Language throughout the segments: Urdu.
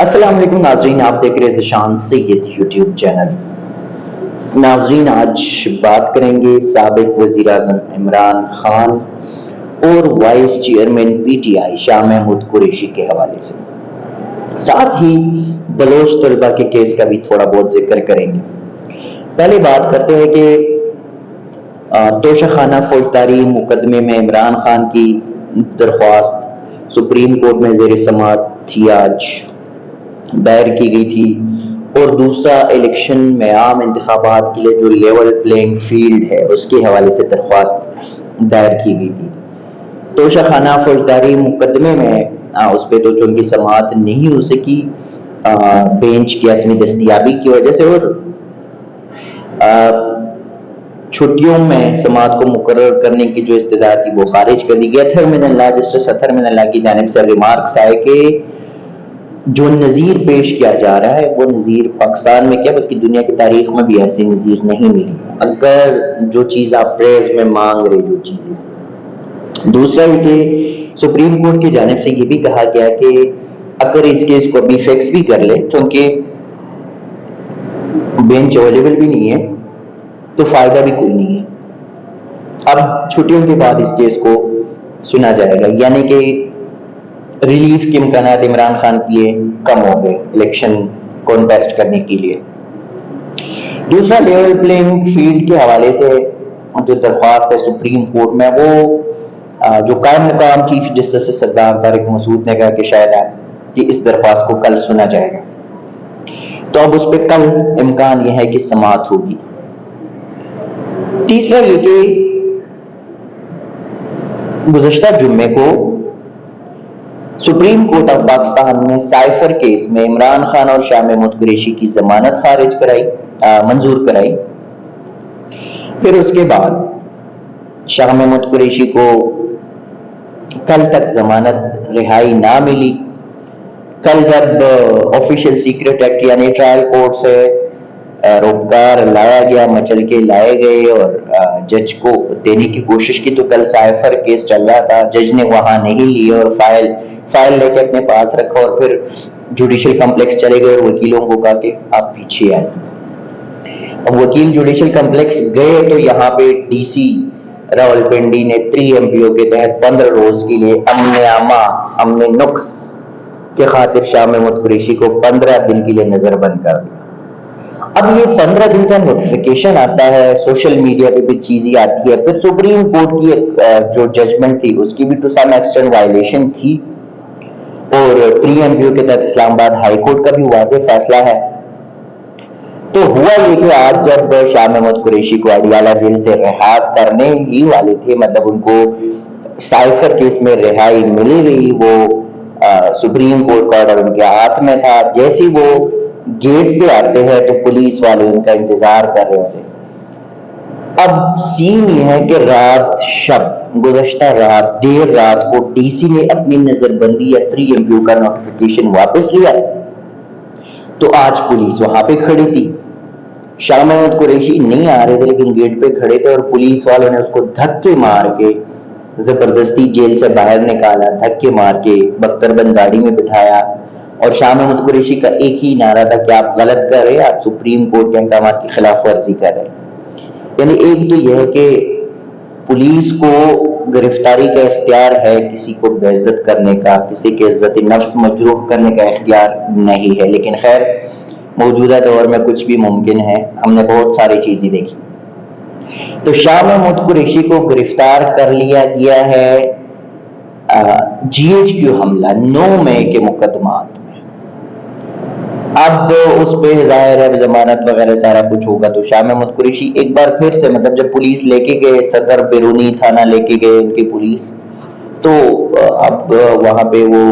السلام علیکم ناظرین، آپ دیکھ رہے ہیں ذیشان سید یوٹیوب چینل۔ ناظرین، آج بات کریں گے سابق وزیر اعظم عمران خان اور vice chairman P T I Shah Mahmood Qureshi کے حوالے سے، ساتھ ہی بلوچ طلبہ کے کیس کا بھی تھوڑا بہت ذکر کریں گے۔ پہلے بات کرتے ہیں کہ توشہ خانہ فوجداری مقدمے میں عمران خان کی درخواست سپریم کورٹ میں زیر سماعت تھی، آج دائر کی گئی تھی، اور دوسرا الیکشن میں عام انتخابات کے لیے جو لیول پلینگ فیلڈ ہے اس کے حوالے سے درخواست دائر کی گئی تھی۔ توشہ خانہ فوجداری مقدمے میں اس پہ تو چونکہ سماعت نہیں ہو سکی بینچ کی اپنی دستیابی کی وجہ سے، اور چھٹیوں میں سماعت کو مقرر کرنے کی جو استدعا تھی وہ خارج کر دی گیا تھا۔ جسٹس اطہر من اللہ کی جانب سے ریمارکس آئے کہ جو نظیر پیش کیا جا رہا ہے وہ نظیر پاکستان میں کیا بلکہ دنیا کی تاریخ میں بھی ایسی نظیر نہیں ملی، اگر جو چیز آپ پریز میں مانگ رہے جو چیزیں۔ دوسرا یہ کہ سپریم کورٹ کی جانب سے یہ بھی کہا گیا کہ اگر اس کیس کو ابھی فکس بھی کر لے چونکہ بینچ اویلیبل بھی نہیں ہے تو فائدہ بھی کوئی نہیں ہے۔ اب چھٹیوں کے بعد اس کیس کو سنا جائے گا، یعنی کہ ریلیف کے امکانات عمران خان کے لیے کم ہو گئے الیکشن کانٹیسٹ کرنے کے لیے۔ دوسرا لیول پلینگ فیلڈ کے حوالے سے جو درخواست ہے سپریم کورٹ میں، وہ جو قائم مقام چیف جسٹس سردار طارق مسعود نے کہا کہ شاید کہ اس درخواست کو کل سنا جائے گا، تو اب اس پہ کل امکان یہ ہے کہ سماعت ہوگی۔ تیسرا یہ کہ گزشتہ جمعے کو سپریم کورٹ آف پاکستان نے سائفر کیس میں عمران خان اور شاہ محمود قریشی کی ضمانت منظور کرائی۔ پھر اس کے بعد شاہ محمود قریشی کو کل تک ضمانت رہائی نہ ملی۔ کل جب آفیشیل سیکرٹ ایکٹ یعنی ٹرائل کورٹ سے روکار لایا گیا، مچل کے لائے گئے اور جج کو دینے کی کوشش کی، تو کل سائفر کیس چل رہا تھا، جج نے وہاں نہیں لی اور فائل لے کے اپنے پاس رکھا اور پھر جوڈیشل کمپلیکس چلے گئے اور وکیلوں کو کہا کہ آپ پیچھے آئیں۔ اب وکیل جوڈیشل کمپلیکس گئے تو یہاں پہ ڈی سی راولپنڈی نے 3 MPO کے تحت 15 روز کے لیے امن عامہ امن نقص کے خاطر شاہ محمود قریشی کو 15 دن کے لیے نظر بند کر دیا۔ اب یہ 15 دن کا نوٹیفیکیشن آتا ہے، سوشل میڈیا پہ بھی چیزیں آتی ہے، پھر سپریم کورٹ کی جو ججمنٹ تھی اس کی بھی ٹو سم ایکسٹینٹ وائلیشن تھی، اور 3 MPO کے تحت اسلام آباد ہائی کورٹ کا بھی واضح فیصلہ ہے۔ تو ہوا یہ کہ آج جب شاہ محمود قریشی کو اڈیالہ جیل سے رہا کرنے ہی والے تھے، مطلب ان کو سائفر کیس میں رہائی ملی گئی، وہ سپریم کورٹ کا آرڈر ان کے ہاتھ میں تھا، جیسے وہ گیٹ پہ آتے ہیں تو پولیس والے ان کا انتظار کر رہے ہوتے۔ اب سین یہ ہے کہ گزشتہ رات دیر رات کو ڈی سی نے اپنی نظر بندی یا 3 MPO کا نوٹیفیکیشن واپس لیا، تو آج پولیس وہاں پہ کھڑی تھی۔ شاہ محمود قریشی نہیں آ رہے تھے لیکن گیٹ پہ کھڑے تھے، اور پولیس والوں نے اس کو دھکے مار کے زبردستی جیل سے باہر نکالا، دھکے مار کے بختر بند گاڑی میں بٹھایا، اور شاہ محمود قریشی کا ایک ہی نعرہ تھا کہ آپ غلط کر رہے ہیں، آپ سپریم کورٹ کے احکامات کی خلاف ورزی کر رہے ہیں۔ یعنی ایک تو یہ ہے کہ پولیس کو گرفتاری کا اختیار ہے، کسی کو بے عزت کرنے کا، کسی کے عزت نفس مجروح کرنے کا اختیار نہیں ہے، لیکن خیر موجودہ دور میں کچھ بھی ممکن ہے، ہم نے بہت ساری چیزیں دیکھی۔ تو شاہ محمود قریشی کو گرفتار کر لیا گیا ہے GHQ حملہ 9 مئی کے مقدمات میں۔ اب اس پہ ظاہر ہے ضمانت وغیرہ سارا کچھ ہوگا، تو شاہ محمود قریشی ایک بار پھر سے مطلب جب پولیس لے کے گئے، صدر بیرونی تھانہ لے کے گئے ان کی پولیس، تو اب وہاں پہ وہ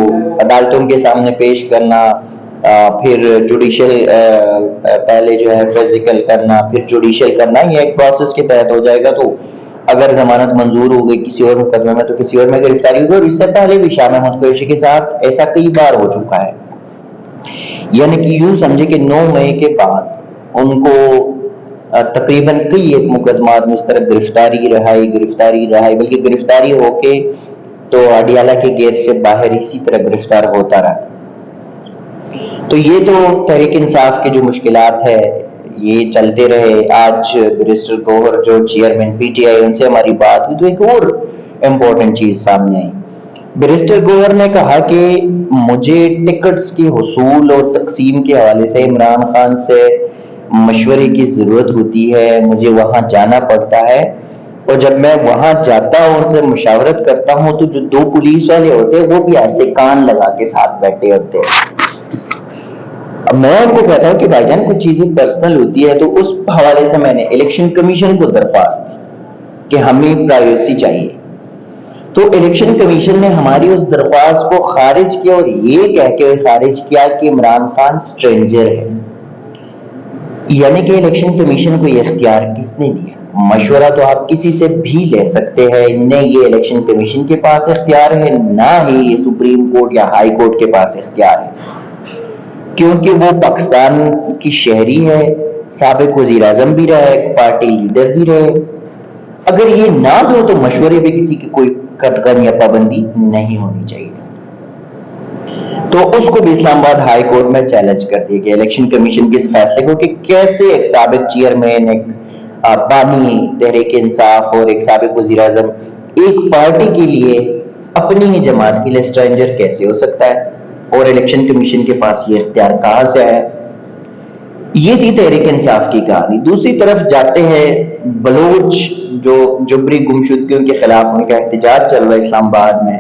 عدالتوں کے سامنے پیش کرنا، پھر جوڈیشل پہلے جو ہے فزیکل کرنا، پھر جوڈیشل کرنا، یہ ایک پروسیس کے تحت ہو جائے گا۔ تو اگر ضمانت منظور ہو گئی کسی اور مقدمے میں تو کسی اور میں گرفتاری ہوگی، اور اس سے پہلے بھی شاہ محمود قریشی کے ساتھ ایسا کئی بار ہو چکا ہے۔ یعنی کہ یوں سمجھے کہ 9 مئی کے بعد ان کو تقریباً کئی ایک مقدمات میں اس طرح گرفتاری رہائی بلکہ گرفتاری ہو کے تو اڈیالہ کے گیٹ سے باہر اسی طرح گرفتار ہوتا رہا۔ تو یہ تو تحریک انصاف کی جو مشکلات ہے یہ چلتے رہے. آج بیرسٹر گوہر جو چیئرمین پی ٹی آئی ان سے ہماری بات ہوئی تو ایک اور امپورٹنٹ چیز سامنے آئی. بیرسٹر گوہر نے کہا کہ مجھے ٹکٹس کی حصول اور تقسیم کے حوالے سے عمران خان سے مشورے کی ضرورت ہوتی ہے, مجھے وہاں جانا پڑتا ہے, اور جب میں وہاں جاتا ہوں ان سے مشاورت کرتا ہوں تو جو دو پولیس والے ہوتے ہیں وہ بھی ایسے کان لگا کے ساتھ بیٹھے ہوتے ہیں. اب میں آپ کو کہتا ہوں کہ بھائی جان کچھ چیزیں پرسنل ہوتی ہے, تو اس حوالے سے میں نے الیکشن کمیشن کو درخواست کی کہ ہمیں پرائیویسی چاہیے. تو الیکشن کمیشن نے ہماری اس درخواست کو خارج کیا, اور یہ کہہ کے خارج کیا کہ عمران خان سٹرینجر ہے. یعنی کہ الیکشن کمیشن کو یہ اختیار کس نے دیا؟ مشورہ تو آپ کسی سے بھی لے سکتے ہیں, نہ یہ الیکشن کمیشن کے پاس اختیار ہے نہ ہی یہ سپریم کورٹ یا ہائی کورٹ کے پاس اختیار ہے, کیونکہ وہ پاکستان کی شہری ہے, سابق وزیر اعظم بھی رہے, پارٹی لیڈر بھی رہے. اگر یہ نہ دو تو مشورے پہ کسی کی کوئی قطعاً یا پابندی نہیں ہونی چاہیے. تو اس کو بھی اسلام آباد ہائی کورٹ میں چیلنج کر دیا گیا الیکشن کمیشن کے اس فیصلے کو کہ کیسے ایک سابق چیئرمین, ایک بانی تحریک انصاف اور ایک سابق وزیر اعظم ایک پارٹی کے لیے اپنی ہی جماعت کے لیے سٹرینجر کیسے ہو سکتا ہے, اور الیکشن کمیشن کے پاس یہ اختیار کہاں سے ہے. یہ تھی تحریک انصاف کی کہانی. دوسری طرف جاتے ہیں بلوچ جو جبری گمشدگیوں کے خلاف ان کا احتجاج چل رہا ہے اسلام آباد میں.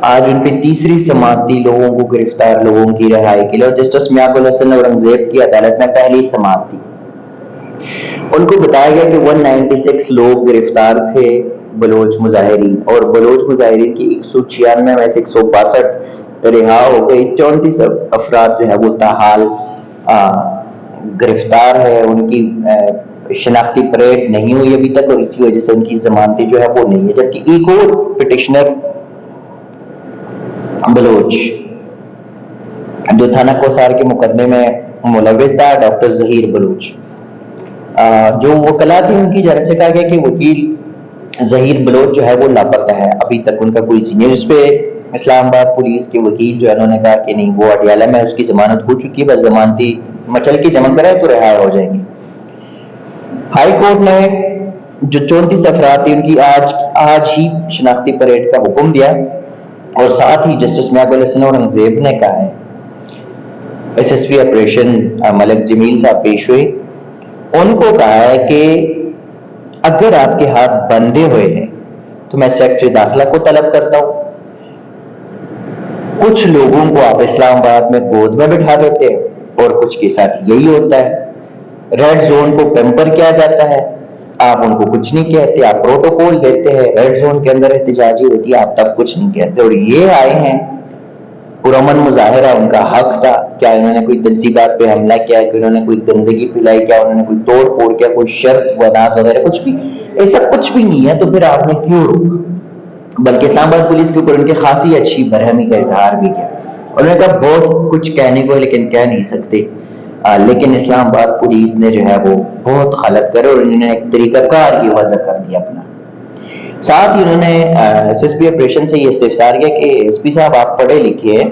آج ان پہ تیسری سماعت تھی لوگوں کو گرفتار لوگوں کی رہائی کے لیے, اور جسٹس میاق الحسن اورنگزیب کی عدالت میں پہلی سماعت تھی. ان کو بتایا گیا کہ 196 لوگ گرفتار تھے بلوچ مظاہرین, اور بلوچ مظاہرین کی 196 میں سے 162 رہا ہو گئی. 34 افراد جو ہے وہ تاحال گرفتار ہے, ان کی شناختی پریڈ نہیں ہوئی ابھی تک, اور اسی وجہ سے ان کی ضمانتیں جو ہے وہ نہیں ہے. جبکہ ایک اور پٹیشنر بلوچ جو تھانہ کوسار کے مقدمے میں ملوث تھا, ڈاکٹر ظہیر بلوچ, جو وکلا تھی ان کی جانب سے کہا گیا کہ وکیل ظہیر بلوچ جو ہے وہ لاپتہ ہے, ابھی تک ان کا کوئی سینئر. اس پہ اسلام آباد پولیس کے وکیل جو ہے انہوں نے کہا کہ نہیں وہ اڈیالہ میں اس کی ضمانت ہو چکی ہے, بس ضمانتی مچل کے جمع کرائے تو رہا ہو جائیں گے. ہائی کورٹ نے جو 34 افراد تھے ان کی آج ہی شناختی پریڈ کا حکم دیا, اور ساتھ ہی جسٹس میاق الحسن اورنگزیب نے کہا ہے, ایس ایس پی آپریشن ملک جمیل صاحب پیش ہوئے, ان کو کہا ہے کہ اگر آپ کے ہاتھ بندھے ہوئے ہیں تو میں سیکرٹری داخلہ کو طلب کرتا ہوں. کچھ لوگوں کو آپ اسلام آباد میں گود میں بٹھا دیتے ہیں اور کچھ کے ساتھ یہی ہوتا ہے. ریڈ زون کو پیمپر کیا جاتا ہے, آپ ان کو کچھ نہیں کہتے, آپ پروٹوکول دیتے ہیں, ریڈ زون کے اندر احتجاجی ہوتی ہے, آپ تب کچھ نہیں کہتے. اور یہ آئے ہیں پرامن مظاہرہ ان کا حق تھا, کیا انہوں نے کوئی تنصیبات پہ حملہ کیا, کہ انہوں نے کوئی گندگی پھیلائی, کیا انہوں نے کوئی توڑ پھوڑ کیا, کوئی شرط ونات وغیرہ کچھ بھی, ایسا کچھ بھی نہیں ہے. تو پھر آپ نے کیوں روکا؟ بلکہ اسلام آباد پولیس کے اوپر ان کے خاصی اچھی برہمی کا اظہار بھی کیا. انہوں نے کہا بہت کچھ کہنے کو ہے لیکن کہہ نہیں سکتے, لیکن اسلام آباد پولیس نے جو ہے وہ بہت غلط کرے, اور انہوں نے ایک طریقہ کار کی وضع کر دیا اپنا. ساتھ ہی انہوں نے ایس ایس پی آپریشن سے یہ استفسار کیا کہ ایس پی صاحب آپ پڑھے لکھے ہیں,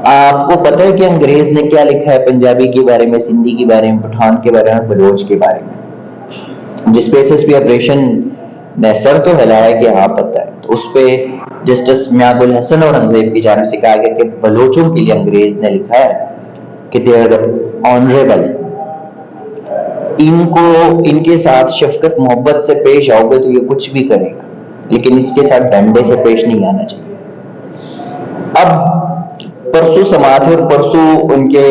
آپ کو پتہ ہے کہ انگریز نے کیا لکھا ہے پنجابی کے بارے میں, سندھی کے بارے میں, پٹھان کے بارے میں, بلوچ کے بارے میں؟ جس پہ ایس ایس پی آپریشن نے سر تو ہلایا کہ ہاں پتہ ہے. تو اس پہ جسٹس میاق الحسن اورنگزیب کی جانب سے کہا گیا کہ بلوچوں کے لیے انگریز نے لکھا ہے کہ دے آر آنریبل, ان کو ان کے ساتھ شفقت محبت سے پیش آؤ گے تو یہ کچھ بھی کرے گا, لیکن اس کے ساتھ ڈنڈے سے پیش نہیں آنا چاہیے. اب پرسوں سماعت ہے, اور پرسوں ان کے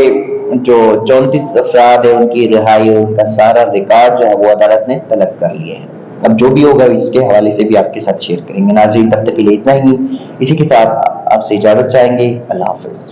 جو 34 افراد ہیں ان کی رہائی اور ان کا سارا ریکارڈ جو ہے وہ عدالت نے طلب کر لیا ہے. اب جو بھی ہوگا اس کے حوالے سے بھی آپ کے ساتھ شیئر کریں گے. ناظرین تب تک کے لیے اتنا ہی, اسی کے ساتھ آپ سے اجازت چاہیں گے. اللہ حافظ.